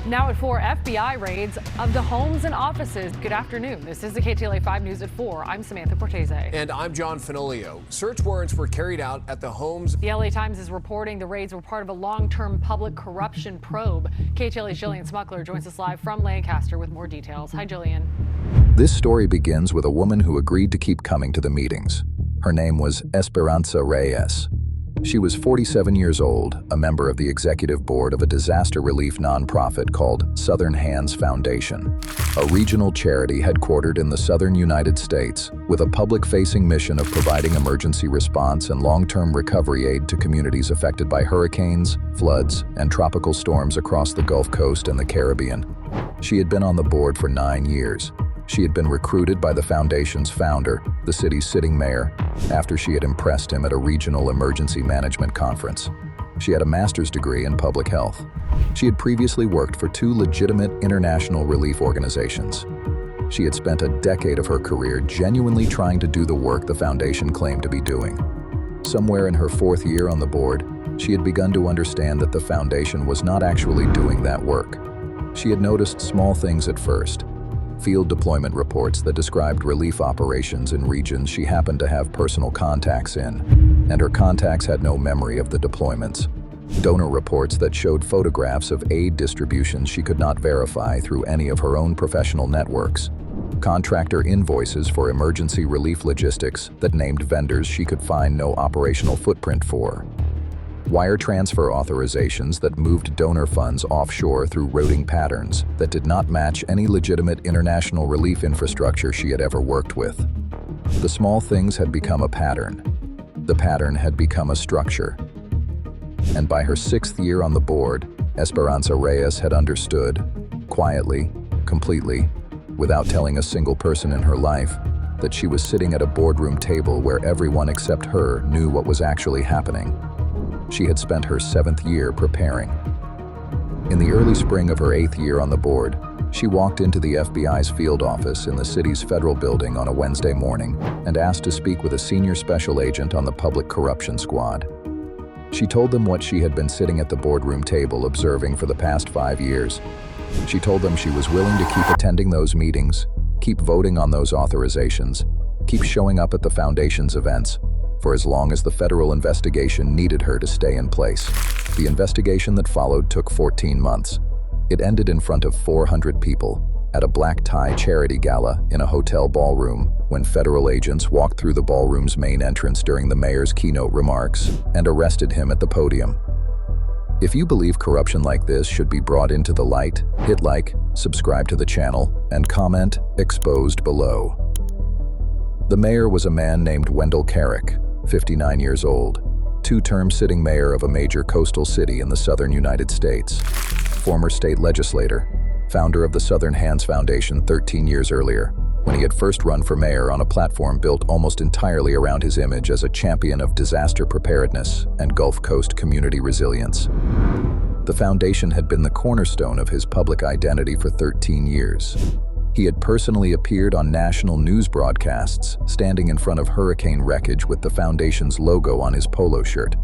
Now at 4, FBI raids of the homes and offices. Good afternoon. This is the KTLA 5 News at 4. I'm Samantha Cortese. And I'm John Fenolio. Search warrants were carried out at the homes. The LA Times is reporting the raids were part of a long-term public corruption probe. KTLA's Jillian Smuckler joins us live from Lancaster with more details. Hi, Jillian. This story begins with a woman who agreed to keep coming to the meetings. Her name was Esperanza Reyes. She was 47 years old, a member of the executive board of a disaster relief nonprofit called Southern Hands Foundation, a regional charity headquartered in the southern United States with a public-facing mission of providing emergency response and long-term recovery aid to communities affected by hurricanes, floods, and tropical storms across the Gulf Coast and the Caribbean. She had been on the board for 9 years. She had been recruited by the foundation's founder, the city's sitting mayor, after she had impressed him at a regional emergency management conference. She had a master's degree in public health. She had previously worked for 2 legitimate international relief organizations. She had spent a decade of her career genuinely trying to do the work the foundation claimed to be doing. Somewhere in her 4th year on the board, she had begun to understand that the foundation was not actually doing that work. She had noticed small things at first. Field deployment reports that described relief operations in regions she happened to have personal contacts in, and her contacts had no memory of the deployments. Donor reports that showed photographs of aid distributions she could not verify through any of her own professional networks. Contractor invoices for emergency relief logistics that named vendors she could find no operational footprint for. Wire transfer authorizations that moved donor funds offshore through routing patterns that did not match any legitimate international relief infrastructure she had ever worked with. The small things had become a pattern. The pattern had become a structure. And by her 6th year on the board, Esperanza Reyes had understood, quietly, completely, without telling a single person in her life, that she was sitting at a boardroom table where everyone except her knew what was actually happening. She had spent her 7th year preparing. In the early spring of her 8th year on the board, she walked into the FBI's field office in the city's federal building on a Wednesday morning and asked to speak with a senior special agent on the public corruption squad. She told them what she had been sitting at the boardroom table observing for the past 5 years. She told them she was willing to keep attending those meetings, keep voting on those authorizations, keep showing up at the foundation's events, for as long as the federal investigation needed her to stay in place. The investigation that followed took 14 months. It ended in front of 400 people at a black tie charity gala in a hotel ballroom when federal agents walked through the ballroom's main entrance during the mayor's keynote remarks and arrested him at the podium. If you believe corruption like this should be brought into the light, hit like, subscribe to the channel, and comment "exposed" below. The mayor was a man named Wendell Carrick, 59 years old, 2-term sitting mayor of a major coastal city in the southern United States, former state legislator, founder of the Southern Hands Foundation 13 years earlier, when he had first run for mayor on a platform built almost entirely around his image as a champion of disaster preparedness and Gulf Coast community resilience. The foundation had been the cornerstone of his public identity for 13 years. He had personally appeared on national news broadcasts, standing in front of hurricane wreckage with the foundation's logo on his polo shirt.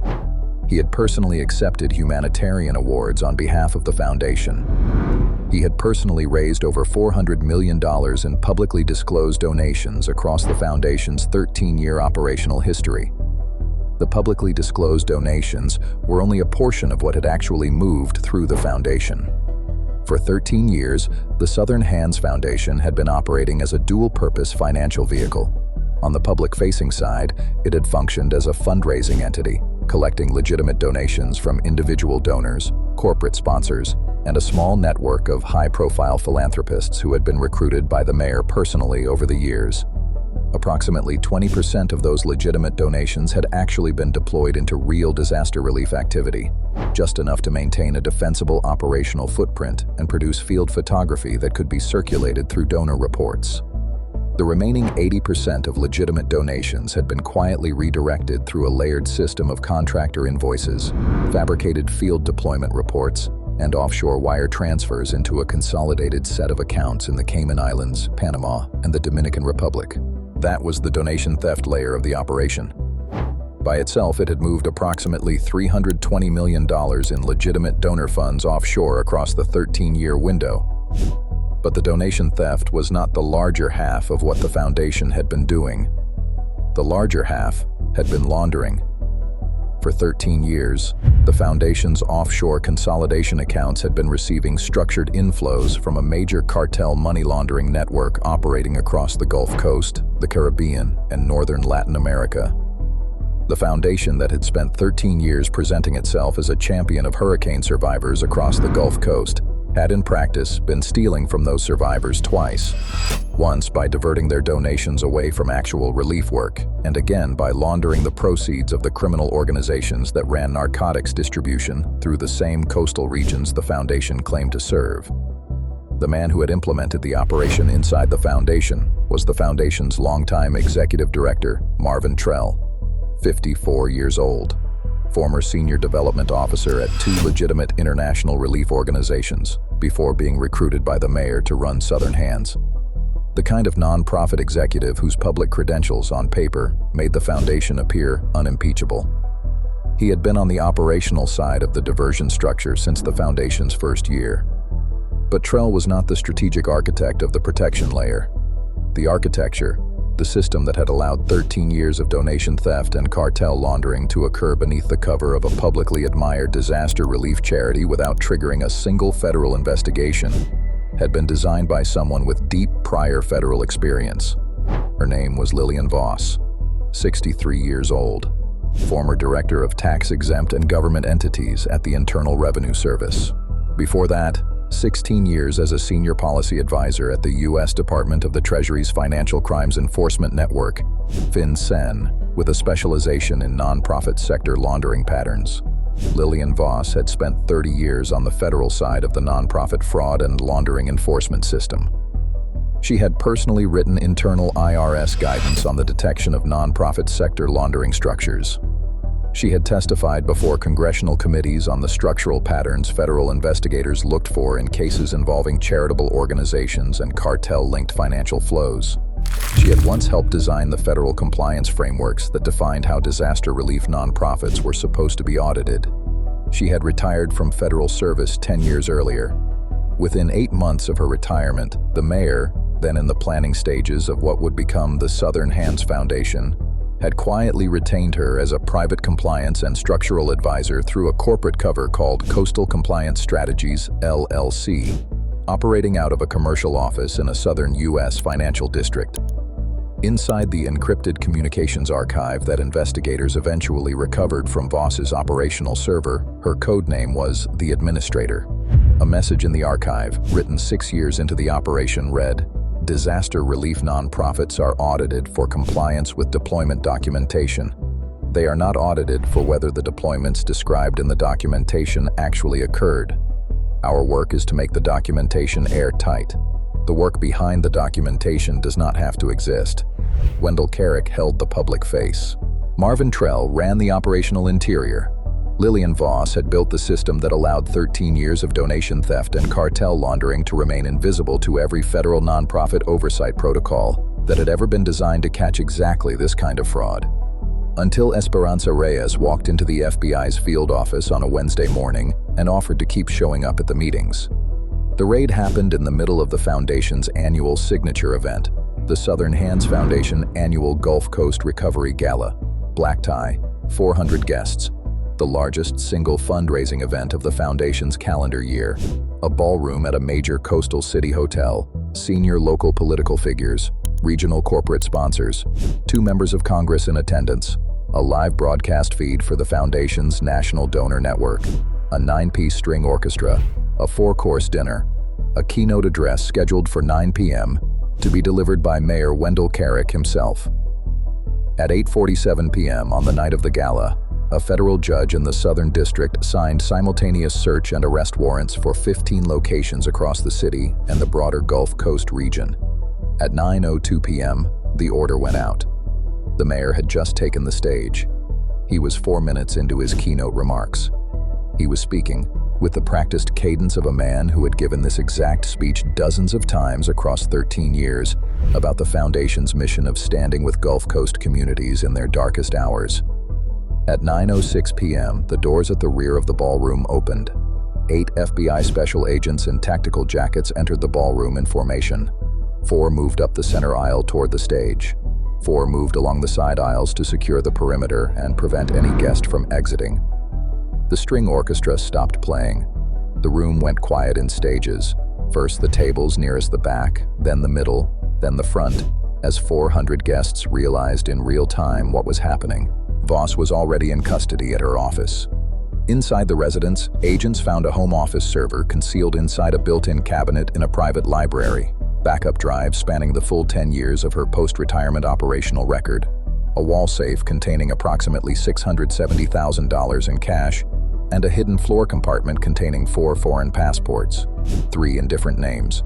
He had personally accepted humanitarian awards on behalf of the foundation. He had personally raised over $400 million in publicly disclosed donations across the foundation's 13-year operational history. The publicly disclosed donations were only a portion of what had actually moved through the foundation. For 13 years, the Southern Hands Foundation had been operating as a dual-purpose financial vehicle. On the public-facing side, it had functioned as a fundraising entity, collecting legitimate donations from individual donors, corporate sponsors, and a small network of high-profile philanthropists who had been recruited by the mayor personally over the years. Approximately 20% of those legitimate donations had actually been deployed into real disaster relief activity, just enough to maintain a defensible operational footprint and produce field photography that could be circulated through donor reports. The remaining 80% of legitimate donations had been quietly redirected through a layered system of contractor invoices, fabricated field deployment reports, and offshore wire transfers into a consolidated set of accounts in the Cayman Islands, Panama, and the Dominican Republic. That was the donation theft layer of the operation. By itself, it had moved approximately $320 million in legitimate donor funds offshore across the 13-year window. But the donation theft was not the larger half of what the foundation had been doing. The larger half had been laundering. For 13 years, the foundation's offshore consolidation accounts had been receiving structured inflows from a major cartel money laundering network operating across the Gulf Coast, the Caribbean, and northern Latin America. The foundation that had spent 13 years presenting itself as a champion of hurricane survivors across the Gulf Coast had in practice been stealing from those survivors twice. Once by diverting their donations away from actual relief work, and again by laundering the proceeds of the criminal organizations that ran narcotics distribution through the same coastal regions the foundation claimed to serve. The man who had implemented the operation inside the foundation was the foundation's longtime executive director, Marvin Trell, 54 years old, former senior development officer at 2 legitimate international relief organizations before being recruited by the mayor to run Southern Hands. The kind of non-profit executive whose public credentials on paper made the foundation appear unimpeachable. He had been on the operational side of the diversion structure since the foundation's first year. But Trell was not the strategic architect of the protection layer. The architecture, the system that had allowed 13 years of donation theft and cartel laundering to occur beneath the cover of a publicly admired disaster relief charity without triggering a single federal investigation, had been designed by someone with deep prior federal experience. Her name was Lillian Voss, 63 years old, former director of tax-exempt and government entities at the Internal Revenue Service. Before that, 16 years as a senior policy advisor at the U.S. Department of the Treasury's Financial Crimes Enforcement Network, FinCEN, with a specialization in nonprofit sector laundering patterns. Lillian Voss had spent 30 years on the federal side of the nonprofit fraud and laundering enforcement system. She had personally written internal IRS guidance on the detection of nonprofit sector laundering structures. She had testified before congressional committees on the structural patterns federal investigators looked for in cases involving charitable organizations and cartel-linked financial flows. She had once helped design the federal compliance frameworks that defined how disaster relief nonprofits were supposed to be audited. She had retired from federal service 10 years earlier. Within 8 months of her retirement, the mayor, then in the planning stages of what would become the Southern Hands Foundation, had quietly retained her as a private compliance and structural advisor through a corporate cover called Coastal Compliance Strategies, LLC, operating out of a commercial office in a southern U.S. financial district. Inside the encrypted communications archive that investigators eventually recovered from Voss's operational server, her code name was The Administrator. A message in the archive, written 6 years into the operation, read, "Disaster relief nonprofits are audited for compliance with deployment documentation. They are not audited for whether the deployments described in the documentation actually occurred. Our work is to make the documentation airtight. The work behind the documentation does not have to exist." Wendell Carrick held the public face. Marvin Trell ran the operational interior. Lillian Voss had built the system that allowed 13 years of donation theft and cartel laundering to remain invisible to every federal nonprofit oversight protocol that had ever been designed to catch exactly this kind of fraud. Until Esperanza Reyes walked into the FBI's field office on a Wednesday morning and offered to keep showing up at the meetings. The raid happened in the middle of the foundation's annual signature event, the Southern Hands Foundation annual Gulf Coast Recovery Gala. Black tie, 400 guests. The largest single fundraising event of the foundation's calendar year, a ballroom at a major coastal city hotel, senior local political figures, regional corporate sponsors, 2 members of Congress in attendance, a live broadcast feed for the foundation's national donor network, a 9-piece string orchestra, a 4-course dinner, a keynote address scheduled for 9 p.m. to be delivered by Mayor Wendell Carrick himself. At 8:47 p.m. on the night of the gala, a federal judge in the Southern District signed simultaneous search and arrest warrants for 15 locations across the city and the broader Gulf Coast region. At 9:02 p.m., the order went out. The mayor had just taken the stage. He was 4 minutes into his keynote remarks. He was speaking with the practiced cadence of a man who had given this exact speech dozens of times across 13 years about the foundation's mission of standing with Gulf Coast communities in their darkest hours. At 9:06 p.m., the doors at the rear of the ballroom opened. 8 FBI special agents in tactical jackets entered the ballroom in formation. 4 moved up the center aisle toward the stage. 4 moved along the side aisles to secure the perimeter and prevent any guest from exiting. The string orchestra stopped playing. The room went quiet in stages. First the tables nearest the back, then the middle, then the front, as 400 guests realized in real time what was happening. Voss was already in custody at her office. Inside the residence, agents found a home office server concealed inside a built-in cabinet in a private library, backup drives spanning the full 10 years of her post-retirement operational record, a wall safe containing approximately $670,000 in cash, and a hidden floor compartment containing 4 foreign passports, 3 in different names.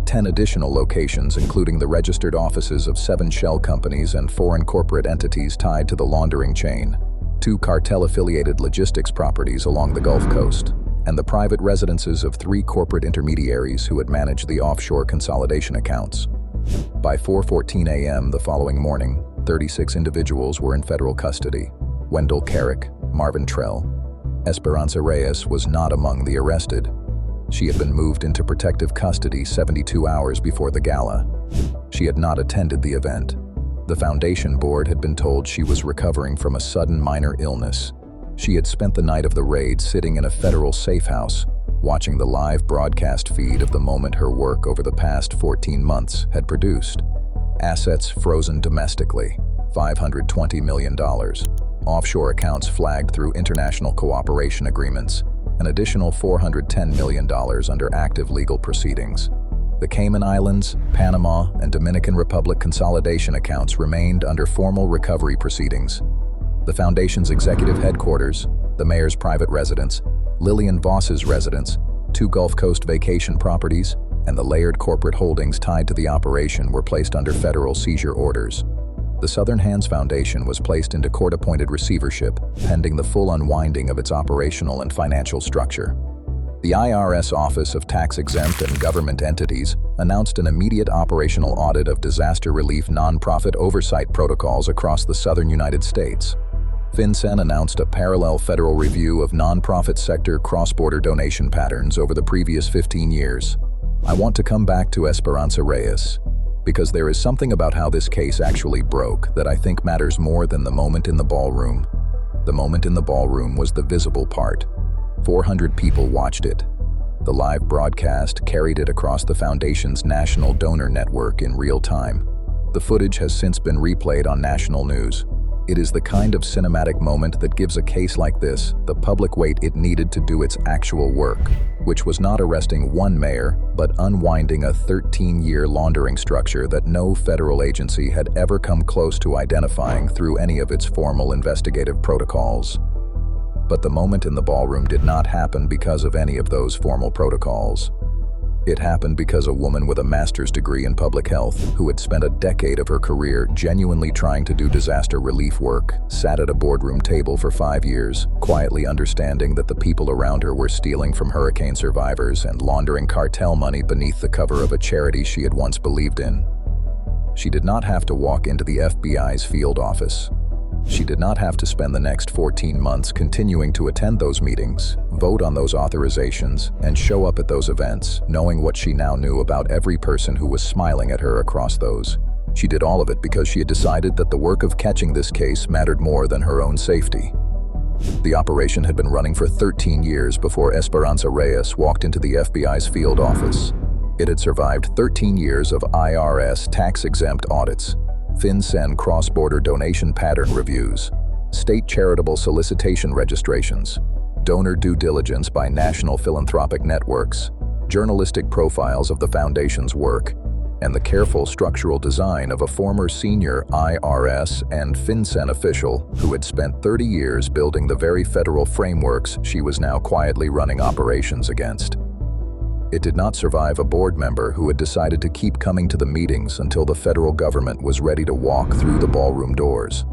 10 additional locations, including the registered offices of 7 shell companies and foreign corporate entities tied to the laundering chain, 2 cartel-affiliated logistics properties along the Gulf Coast, and the private residences of 3 corporate intermediaries who had managed the offshore consolidation accounts. By 4:14 a.m. the following morning, 36 individuals were in federal custody. Wendell Carrick, Marvin Trell. Esperanza Reyes was not among the arrested. She had been moved into protective custody 72 hours before the gala. She had not attended the event. The foundation board had been told she was recovering from a sudden minor illness. She had spent the night of the raid sitting in a federal safe house, watching the live broadcast feed of the moment her work over the past 14 months had produced. Assets frozen domestically, $520 million. Offshore accounts flagged through international cooperation agreements, an additional $410 million under active legal proceedings. The Cayman Islands, Panama, and Dominican Republic consolidation accounts remained under formal recovery proceedings. The Foundation's executive headquarters, the mayor's private residence, Lillian Voss's residence, 2 Gulf Coast vacation properties, and the layered corporate holdings tied to the operation were placed under federal seizure orders. The Southern Hands Foundation was placed into court-appointed receivership, pending the full unwinding of its operational and financial structure. The IRS Office of Tax-Exempt and Government Entities announced an immediate operational audit of disaster relief nonprofit oversight protocols across the southern United States. FinCEN announced a parallel federal review of nonprofit sector cross-border donation patterns over the previous 15 years. I want to come back to Esperanza Reyes, because there is something about how this case actually broke that I think matters more than the moment in the ballroom. The moment in the ballroom was the visible part. 400 people watched it. The live broadcast carried it across the Foundation's national donor network in real time. The footage has since been replayed on national news. It is the kind of cinematic moment that gives a case like this the public weight it needed to do its actual work, which was not arresting one mayor, but unwinding a 13-year laundering structure that no federal agency had ever come close to identifying through any of its formal investigative protocols. But the moment in the ballroom did not happen because of any of those formal protocols. It happened because a woman with a master's degree in public health, who had spent a decade of her career genuinely trying to do disaster relief work, sat at a boardroom table for 5 years, quietly understanding that the people around her were stealing from hurricane survivors and laundering cartel money beneath the cover of a charity she had once believed in. She did not have to walk into the FBI's field office. She did not have to spend the next 14 months continuing to attend those meetings, vote on those authorizations, and show up at those events, knowing what she now knew about every person who was smiling at her across those. She did all of it because she had decided that the work of catching this case mattered more than her own safety. The operation had been running for 13 years before Esperanza Reyes walked into the FBI's field office. It had survived 13 years of IRS tax-exempt audits, FinCEN cross-border donation pattern reviews, state charitable solicitation registrations, donor due diligence by national philanthropic networks, journalistic profiles of the Foundation's work, and the careful structural design of a former senior IRS and FinCEN official who had spent 30 years building the very federal frameworks she was now quietly running operations against. It did not survive a board member who had decided to keep coming to the meetings until the federal government was ready to walk through the ballroom doors.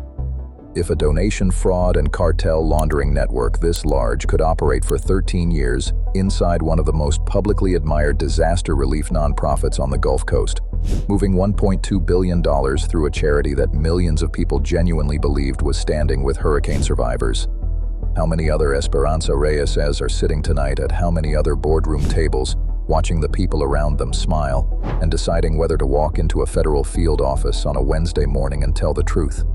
If a donation fraud and cartel laundering network this large could operate for 13 years inside one of the most publicly admired disaster relief nonprofits on the Gulf Coast, moving $1.2 billion through a charity that millions of people genuinely believed was standing with hurricane survivors. How many other Esperanza Reyeses are sitting tonight at how many other boardroom tables, watching the people around them smile, and deciding whether to walk into a federal field office on a Wednesday morning and tell the truth?